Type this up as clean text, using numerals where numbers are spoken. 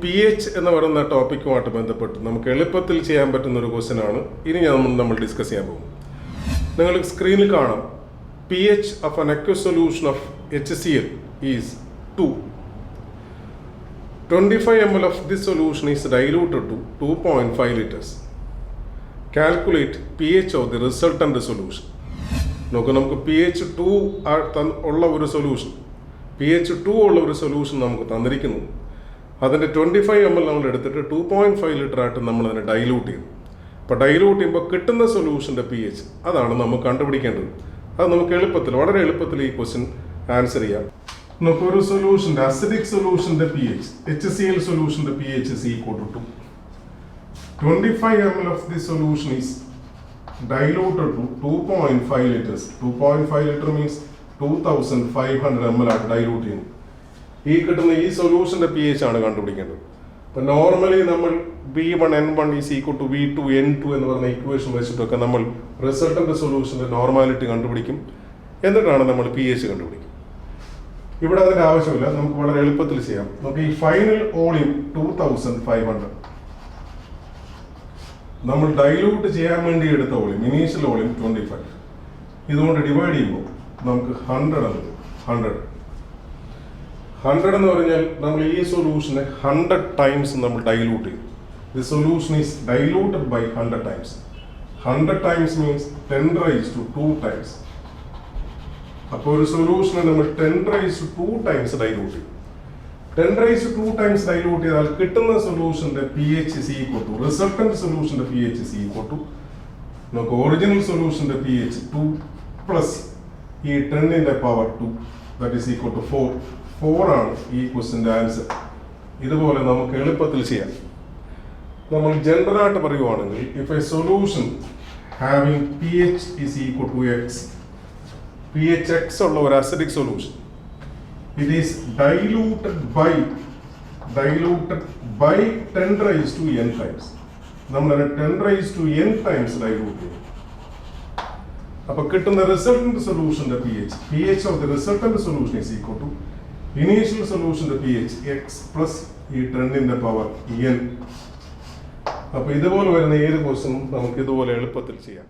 pH എന്ന് പറയുന്ന ടോപ്പിക്കുമായിട്ട് ബന്ധപ്പെട്ട് നമുക്ക് എളുപ്പത്തിൽ ചെയ്യാൻ പറ്റുന്ന ഒരു ക്വസ്റ്റ്യൻ ആണ് ഇനി നമ്മൾ ഡിസ്കസ് ചെയ്യാൻ പോകും. നിങ്ങൾക്ക് സ്ക്രീനിൽ കാണാം pH of an aqueous solution of HCl is 2. 25 ml of this solution is diluted to 2.5 liters. Calculate pH of the resultant solution. നമുക്ക് pH 2 ഉള്ള ഒരു സൊല്യൂഷൻ നമുക്ക് തന്നിരിക്കുന്നു. അതിൻ്റെ 25 ml നമ്മൾ എടുത്തിട്ട് 2.5 ലിറ്റർ ആയിട്ട് നമ്മൾ അതിനെ ഡൈലൂട്ട് ചെയ്തു. അപ്പോൾ ഡൈലൂട്ട് ചെയ്യുമ്പോൾ കിട്ടുന്ന സൊല്യൂഷൻ്റെ pH അതാണ് നമുക്ക് കണ്ടുപിടിക്കേണ്ടത്. അത് നമുക്ക് വളരെ എളുപ്പത്തിൽ ഈ ക്വസ്റ്റ്യൻ ആൻസർ ചെയ്യാം. നമുക്ക് ഒരു സൊല്യൂഷൻ്റെ അസിഡിക് സൊല്യൂഷൻ്റെ pH HCl സൊല്യൂഷൻ്റെ pH is equal to 25 ml of this solution is diluted to 2.5 liters. 2.5 liter means 2500 ml ആണ് ഡൈലൂട്ട് ചെയ്യുന്നത്. ഈ കിട്ടുന്ന ഈ സൊല്യൂഷൻ്റെ pH ആണ് കണ്ടുപിടിക്കേണ്ടത്. അപ്പോൾ നോർമലി നമ്മൾ V1 N1 is equal to V2 N2 എന്ന് പറഞ്ഞ ഇക്വേഷൻ വെച്ചിട്ടൊക്കെ നമ്മൾ റിസൾട്ടൻ്റ് സൊല്യൂഷൻ്റെ നോർമാലിറ്റി കണ്ടുപിടിക്കും. എന്നിട്ടാണ് നമ്മൾ pH കണ്ടുപിടിക്കും. ഇവിടെ അതിൻ്റെ ആവശ്യമില്ല, നമുക്ക് വളരെ എളുപ്പത്തിൽ ചെയ്യാം. നമുക്ക് ഈ ഫൈനൽ വോളിയം 2500 നമ്മൾ ഡൈലൂട്ട് ചെയ്യാൻ വേണ്ടി എടുത്ത വോളിയം ഇനീഷ്യൽ വോളിയം 25 ഇതുകൊണ്ട് ഡിവൈഡ് ചെയ്യുമ്പോൾ നമുക്ക് 100 എന്ന് പറഞ്ഞാൽ നമ്മൾ ഈ സൊല്യൂഷനെ 100 ടൈംസ് നമ്മൾ ഡൈലൂട്ട് ചെയ്യും. The solution is diluted by 100 times. 100 times means 10 raised to 2 times. അപ്പോൾ ഒരു സൊല്യൂഷനെ നമ്മൾ 10 raised to 2 ടൈംസ് ഡൈലൂട്ട് ചെയ്യും. 10 raised to 2 ടൈംസ് ഡൈലൂട്ട് ചെയ്താൽ കിട്ടുന്ന സൊല്യൂഷന്റെ pH is equal to resultant സൊല്യൂഷന്റെ pH is equal to നമുക്ക് ഒറിജിനൽ സൊല്യൂഷന്റെ pH 2 പ്ലസ് ഈ 10ന്റെ power 2 that is equal to 4 ആണ് ഈ ക്വസ്റ്റ്യൻ്റെ ആൻസർ. ഇതുപോലെ നമുക്ക് എളുപ്പത്തിൽ ചെയ്യാം. നമ്മൾ ജനറൽ ആയിട്ട് പറയുവാണെങ്കിൽ if A solution having pH is equal to x, pH x ഉള്ള ഒരു acidic solution it is diluted by 10 raised to n times. നമ്മൾ 10 raised to n times dilute ചെയ്യും. അപ്പോൾ കിട്ടുന്ന റിസൾട്ടന്റ് സൊല്യൂഷന്റെ pH of the resultant solution is equal to initial സൊല്യൂഷന്റെ pH x plus ഈ 10ന്റെ പവർ n. അപ്പോൾ ഇതുപോലെ വരുന്ന ഏത് ക്വസ്റ്റ്യനും നമുക്ക് ഇതുപോലെ എളുപ്പത്തിൽ ചെയ്യാം.